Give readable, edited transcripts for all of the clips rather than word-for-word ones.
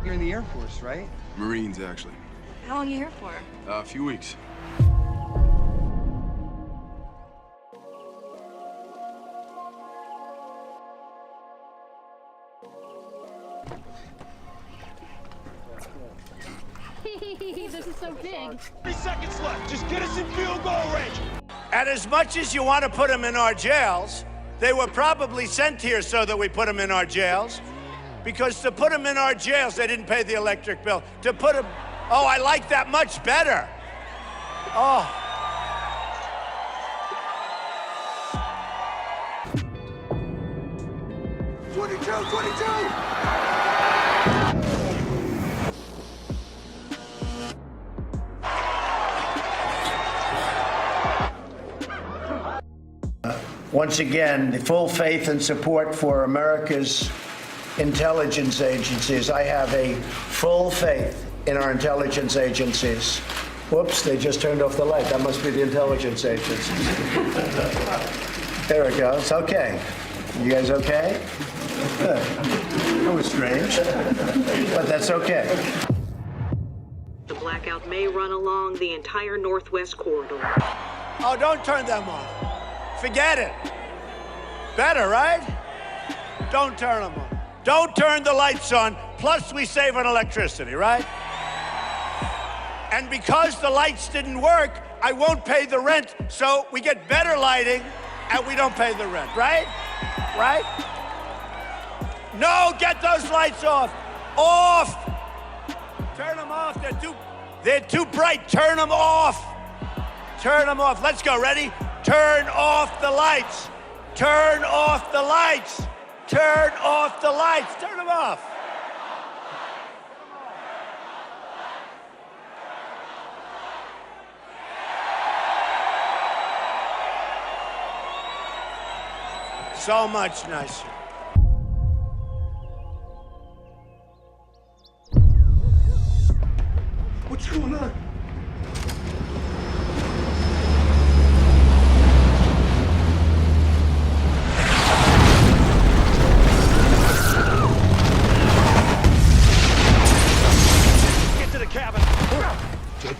You're in the Air Force, right? Marines, actually. How long are you here for? A few weeks. This is so big. 3 seconds left. Just get us in field goal range. And as much as you want to put them in our jails, they were probably sent here so that we put them in our jails. Because to put them in our jails, they didn't pay the electric bill. To put them, oh, I like that much better. Oh. Once again, the full faith and support for America's intelligence agencies. I have a full faith in our intelligence agencies. Whoops, they just turned off the light. That must be the intelligence agencies. There it goes. Okay. You guys okay? Good. That was strange, but that's okay. The blackout may run along the entire northwest corridor. Oh, don't turn them on. Forget it. Better, right? Don't turn them on. Don't turn the lights on, plus we save on electricity, right? And because the lights didn't work, I won't pay the rent, so we get better lighting and we don't pay the rent, right? Right? No, get those lights off. Off! Turn them off, they're too bright, turn them off. Turn them off, let's go, ready? Turn off the lights. Turn off the lights. Turn off the lights. Turn them off. So much nicer. What's going on?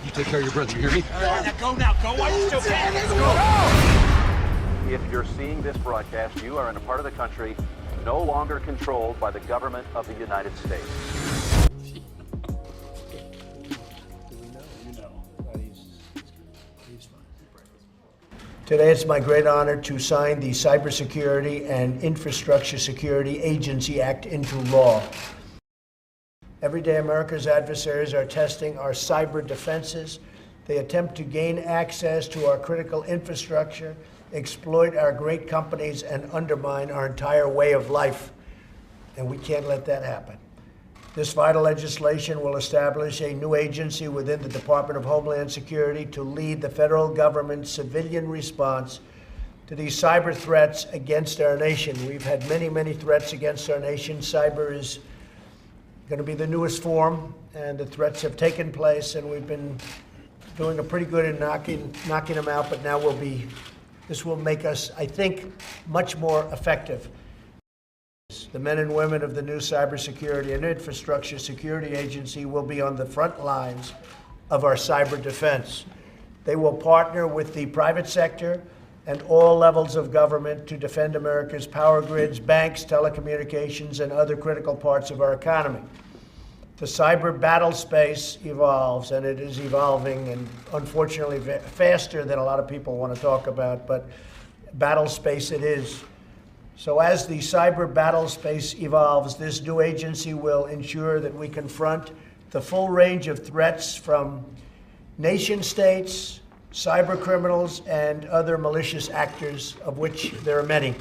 You take care of your brother, you hear me? Now go now, go. Why are you still paying? Let's go. If you're seeing this broadcast, you are in a part of the country no longer controlled by the government of the United States. Today, it's my great honor to sign the Cybersecurity and Infrastructure Security Agency Act into law. Every day, America's adversaries are testing our cyber defenses. They attempt to gain access to our critical infrastructure, exploit our great companies, and undermine our entire way of life. And we can't let that happen. This vital legislation will establish a new agency within the Department of Homeland Security to lead the federal government's civilian response to these cyber threats against our nation. We've had many, many threats against our nation. Cyber is going to be the newest form, and the threats have taken place, and we've been doing a pretty good in knocking them out, but now this will make us, I think, much more effective. The men and women of the new Cybersecurity and Infrastructure Security Agency will be on the front lines of our cyber defense. They will partner with the private sector and all levels of government to defend America's power grids, banks, telecommunications, and other critical parts of our economy. The cyber battle space evolves, and it is evolving, and unfortunately faster than a lot of people want to talk about, but battle space it is. So as the cyber battle space evolves, this new agency will ensure that we confront the full range of threats from nation states, cyber criminals, and other malicious actors, of which there are many.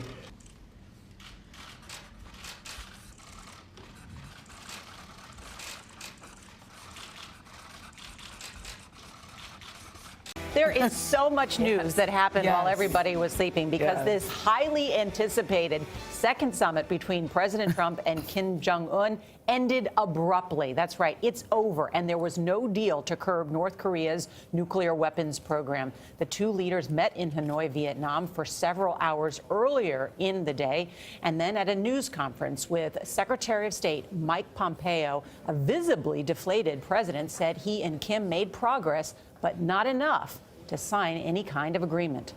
There is so much news that happened while everybody was sleeping because this highly anticipated second summit between President Trump and Kim Jong-un ended abruptly. That's right, it's over, and there was no deal to curb North Korea's nuclear weapons program. The two leaders met in Hanoi, Vietnam, for several hours earlier in the day, and then at a news conference with Secretary of State Mike Pompeo, a visibly deflated president said he and Kim made progress, but not enough to sign any kind of agreement.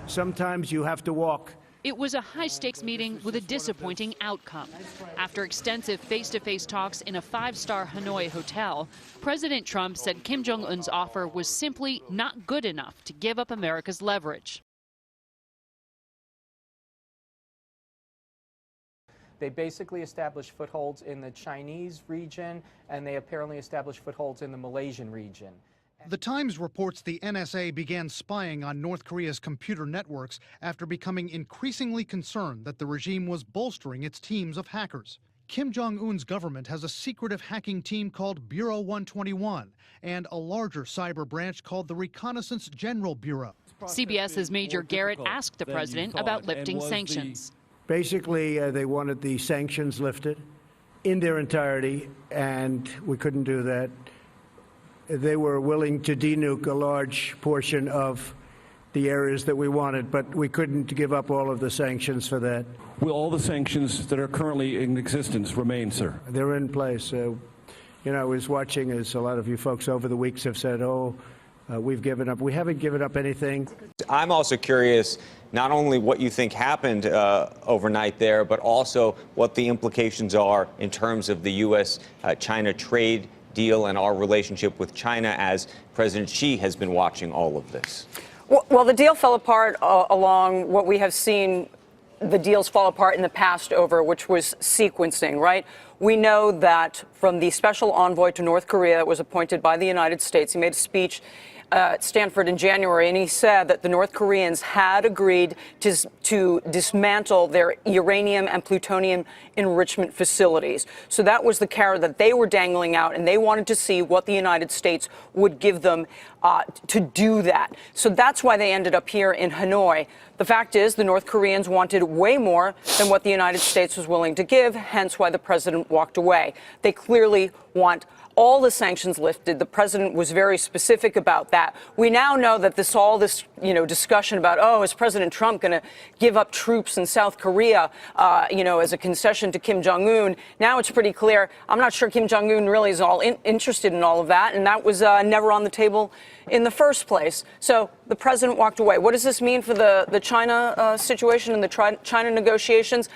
Sometimes you have to walk. It was a high-stakes meeting with a disappointing outcome. After extensive face-to-face talks in a five-star Hanoi hotel, President Trump said Kim Jong-un's offer was simply not good enough to give up America's leverage. They basically established footholds in the Chinese region, and they apparently established footholds in the Malaysian region. The Times reports the NSA began spying on North Korea's computer networks after becoming increasingly concerned that the regime was bolstering its teams of hackers. Kim Jong-un's government has a secretive hacking team called Bureau 121 and a larger cyber branch called the Reconnaissance General Bureau. CBS's Major Garrett asked the president about lifting sanctions. Basically, they wanted the sanctions lifted in their entirety, and we couldn't do that. They were willing to denuke a large portion of the areas that we wanted, but we couldn't give up all of the sanctions for that. Will all the sanctions that are currently in existence remain, sir? They're in place. You know, I was watching, as a lot of you folks over the weeks have said, we've given up. We haven't given up anything. I'm also curious not only what you think happened overnight there, but also what the implications are in terms of the U.S.-China trade deal and our relationship with China, as President Xi has been watching all of this. Well, the deal fell apart along what we have seen the deals fall apart in the past over, which was sequencing, right? We know that from the special envoy to North Korea that was appointed by the United States, he made a speech at Stanford in January, and he said that the North Koreans had agreed to dismantle their uranium and plutonium enrichment facilities. So that was the carrot that they were dangling out, and they wanted to see what the United States would give them to do that. So that's why they ended up here in Hanoi. The fact is, the North Koreans wanted way more than what the United States was willing to give, hence why the president walked away. They clearly want all the sanctions lifted. The president was very specific about that. We now know that all this discussion about, is President Trump going to give up troops in South Korea, as a concession to Kim Jong-un? Now it's pretty clear. I'm not sure Kim Jong-un really is all interested in all of that, and that was never on the table in the first place. So the president walked away. What does this mean for the China situation and the China negotiations?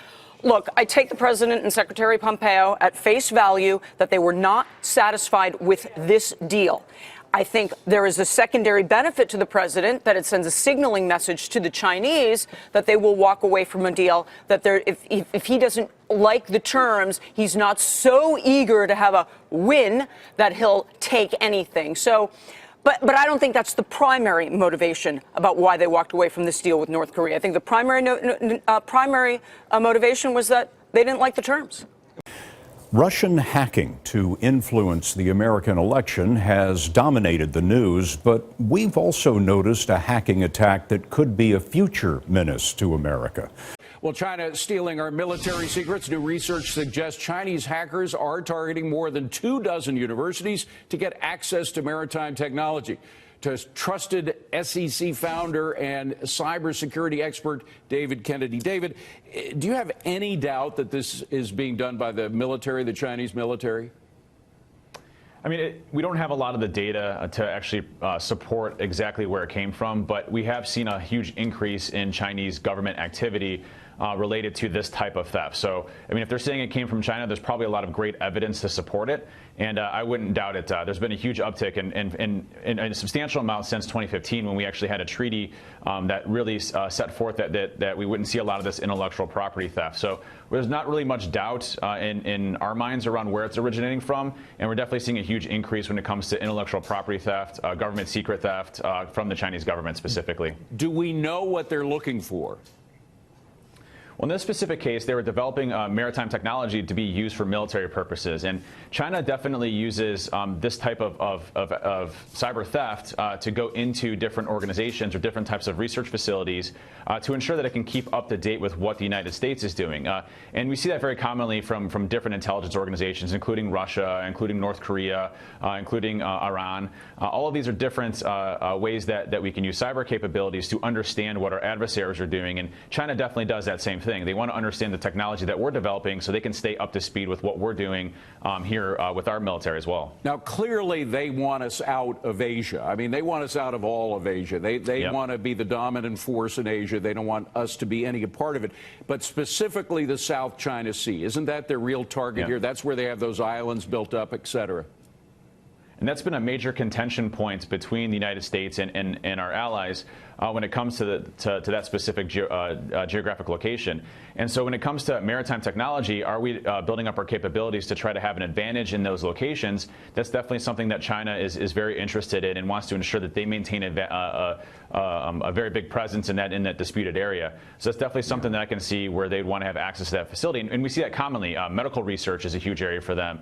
Look, I take the president and Secretary Pompeo at face value that they were not satisfied with this deal. I think there is a secondary benefit to the president, that it sends a signaling message to the Chinese that they will walk away from a deal, that if he doesn't like the terms, he's not so eager to have a win that he'll take anything. So, but I don't think that's the primary motivation about why they walked away from this deal with North Korea. I think the primary motivation was that they didn't like the terms. Russian hacking to influence the American election has dominated the news, but we've also noticed a hacking attack that could be a future menace to America. Well, China stealing our military secrets. New research suggests Chinese hackers are targeting more than 24 universities to get access to maritime technology. To trusted SEC founder and cybersecurity expert David Kennedy. David, do you have any doubt that this is being done by the military, the Chinese military? I mean, we don't have a lot of the data to actually support exactly where it came from, but we have seen a huge increase in Chinese government activity related to this type of theft. So, I mean, if they're saying it came from China, there's probably a lot of great evidence to support it, and I wouldn't doubt it. There's been a huge uptick in a substantial amount since 2015, when we actually had a treaty that really set forth that we wouldn't see a lot of this intellectual property theft. So there's not really much doubt in our minds around where it's originating from, and we're definitely seeing a huge increase when it comes to intellectual property theft, government secret theft from the Chinese government specifically. Do we know what they're looking for? Well, in this specific case, they were developing maritime technology to be used for military purposes. And China definitely uses this type of cyber theft to go into different organizations or different types of research facilities to ensure that it can keep up to date with what the United States is doing. And we see that very commonly from different intelligence organizations, including Russia, including North Korea, including Iran. All of these are different ways that we can use cyber capabilities to understand what our adversaries are doing. And China definitely does that same thing. They want to understand the technology that we're developing so they can stay up to speed with what we're doing here with our military as well. Now, clearly, they want us out of Asia. I mean, they want us out of all of Asia. They want to be the dominant force in Asia. They don't want us to be any part of it. But specifically the South China Sea, isn't that their real target here? That's where they have those islands built up, et cetera. And that's been a major contention point between the United States and our allies when it comes to that specific geographic location. And so when it comes to maritime technology, are we building up our capabilities to try to have an advantage in those locations? That's definitely something that China is very interested in and wants to ensure that they maintain a very big presence in that disputed area. So that's definitely something that I can see where they'd want to have access to that facility. And we see that commonly. Medical research is a huge area for them.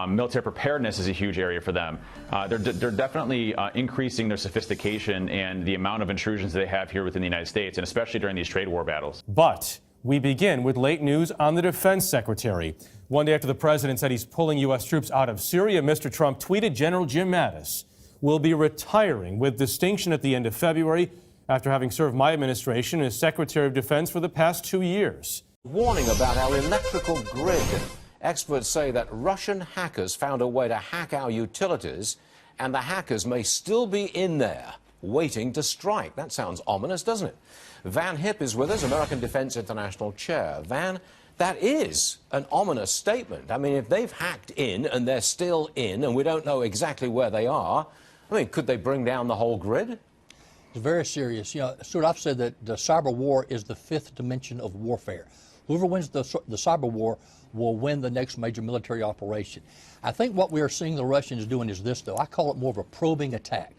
Military preparedness is a huge area for them. They're definitely increasing their sophistication and the amount of intrusions they have here within the United States, and especially during these trade war battles. But we begin with late news on the defense secretary. One day after the president said he's pulling U.S. troops out of Syria, Mr. Trump tweeted General Jim Mattis will be retiring with distinction at the end of February after having served my administration as Secretary of Defense for the past 2 years. Warning about our electrical grid. Experts say that Russian hackers found a way to hack our utilities, and the hackers may still be in there waiting to strike. That sounds ominous, doesn't it? Van Hipp is with us, American Defense International Chair. Van, that is an ominous statement. I mean, if they've hacked in and they're still in and we don't know exactly where they are, I mean, could they bring down the whole grid? It's very serious. You know, Stuart, I've said that the cyber war is the fifth dimension of warfare. Whoever wins the cyber war will win the next major military operation. I think what we are seeing the Russians doing is this, though. I call it more of a probing attack.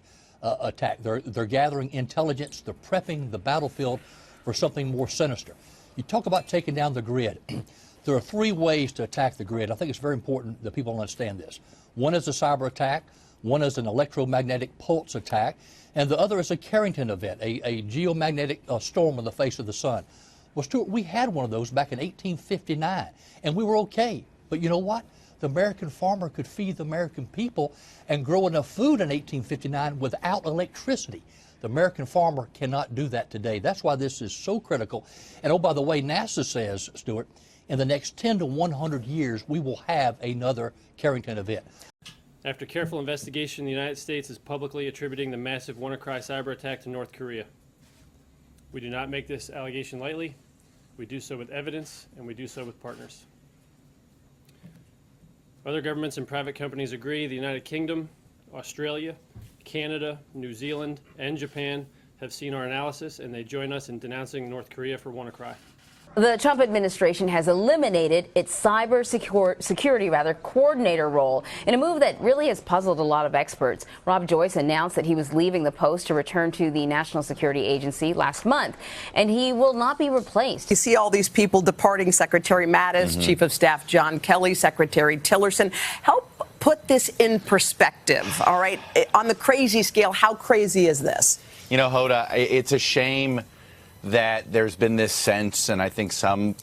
They're gathering intelligence. They're prepping the battlefield for something more sinister. You talk about taking down the grid. There are three ways to attack the grid. I think it's very important that people understand this. One is a cyber attack. One is an electromagnetic pulse attack. And the other is a Carrington event, a geomagnetic storm on the face of the sun. Well, Stuart, we had one of those back in 1859, and we were okay. But you know what? The American farmer could feed the American people and grow enough food in 1859 without electricity. The American farmer cannot do that today. That's why this is so critical. And oh, by the way, NASA says, Stuart, in the next 10 to 100 years, we will have another Carrington event. After careful investigation, the United States is publicly attributing the massive WannaCry cyber attack to North Korea. We do not make this allegation lightly. We do so with evidence, and we do so with partners. Other governments and private companies agree. The United Kingdom, Australia, Canada, New Zealand, and Japan have seen our analysis, and they join us in denouncing North Korea for WannaCry. The Trump administration has eliminated its security coordinator role in a move that really has puzzled a lot of experts. Rob Joyce announced that he was leaving the post to return to the National Security Agency last month, and he will not be replaced. You see all these people departing: Secretary Mattis, Chief of Staff John Kelly, Secretary Tillerson. Help put this in perspective, all right? On the crazy scale, how crazy is this? You know, Hoda, it's a shame that there's been this sense, and I think some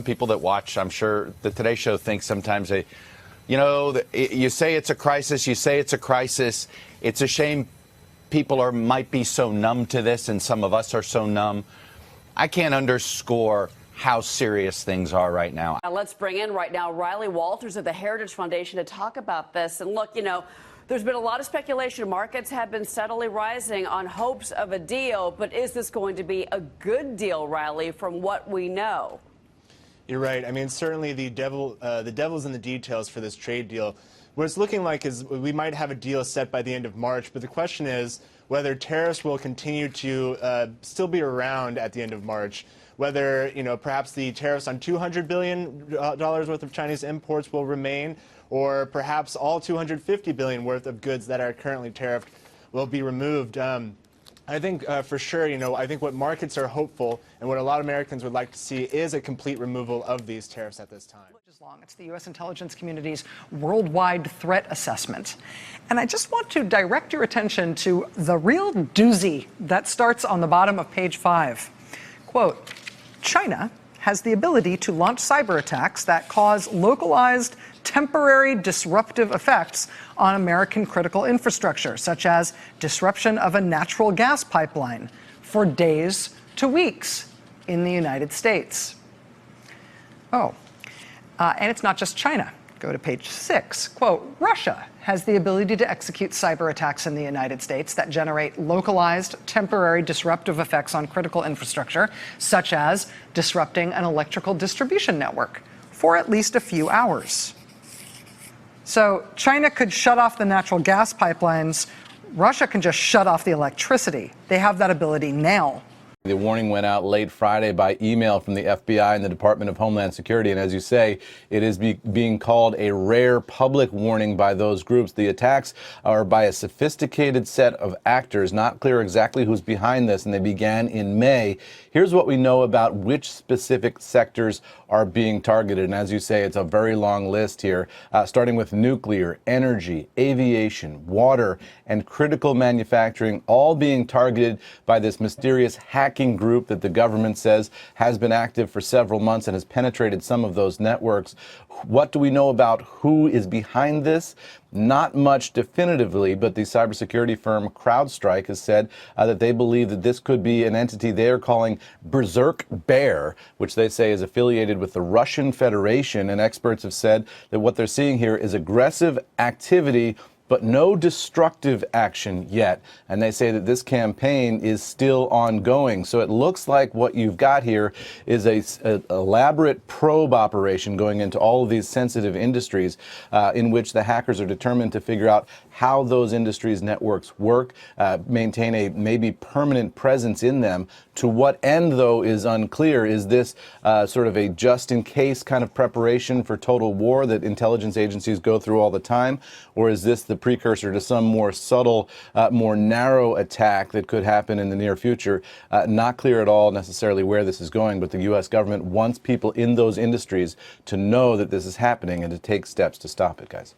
people that watch, I'm sure the Today Show thinks sometimes you say it's a crisis, It's a shame people might be so numb to this, and some of us are so numb. I can't underscore how serious things are right now. Let's bring in right now Riley Walters of the Heritage Foundation to talk about this. And look, there's been a lot of speculation. Markets have been steadily rising on hopes of a deal. But is this going to be a good deal, Riley, from what we know? You're right. I mean, certainly the devil's in the details for this trade deal. What it's looking like is we might have a deal set by the end of March. But the question is whether tariffs will continue to still be around at the end of March. Whether, perhaps the tariffs on $200 billion worth of Chinese imports will remain, or perhaps all $250 billion worth of goods that are currently tariffed will be removed. I think for sure, I think what markets are hopeful and what a lot of Americans would like to see is a complete removal of these tariffs at this time. It's the U.S. intelligence community's worldwide threat assessment. And I just want to direct your attention to the real doozy that starts on the bottom of page 5. Quote, China has the ability to launch cyber attacks that cause localized, temporary disruptive effects on American critical infrastructure, such as disruption of a natural gas pipeline for days to weeks in the United States. And it's not just China. Go to page 6. Quote, Russia has the ability to execute cyber attacks in the United States that generate localized, temporary disruptive effects on critical infrastructure, such as disrupting an electrical distribution network for at least a few hours. So China could shut off the natural gas pipelines. Russia can just shut off the electricity. They have that ability now. The warning went out late Friday by email from the FBI and the Department of Homeland Security. And as you say, it is being called a rare public warning by those groups. The attacks are by a sophisticated set of actors, not clear exactly who's behind this, and they began in May. Here's what we know about which specific sectors are being targeted. And as you say, it's a very long list here, starting with nuclear, energy, aviation, water, and critical manufacturing, all being targeted by this mysterious hacking group that the government says has been active for several months and has penetrated some of those networks. What do we know about who is behind this? Not much definitively, but the cybersecurity firm CrowdStrike has said that they believe that this could be an entity they are calling Berserk Bear, which they say is affiliated with the Russian Federation. And experts have said that what they're seeing here is aggressive activity, but no destructive action yet. And they say that this campaign is still ongoing. So it looks like what you've got here is an elaborate probe operation going into all of these sensitive industries in which the hackers are determined to figure out how those industries' networks work, maintain a maybe permanent presence in them. To what end, though, is unclear. Is this sort of a just-in-case kind of preparation for total war that intelligence agencies go through all the time? Or is this the precursor to some more subtle, more narrow attack that could happen in the near future? Not clear at all necessarily where this is going, but the U.S. government wants people in those industries to know that this is happening and to take steps to stop it, guys.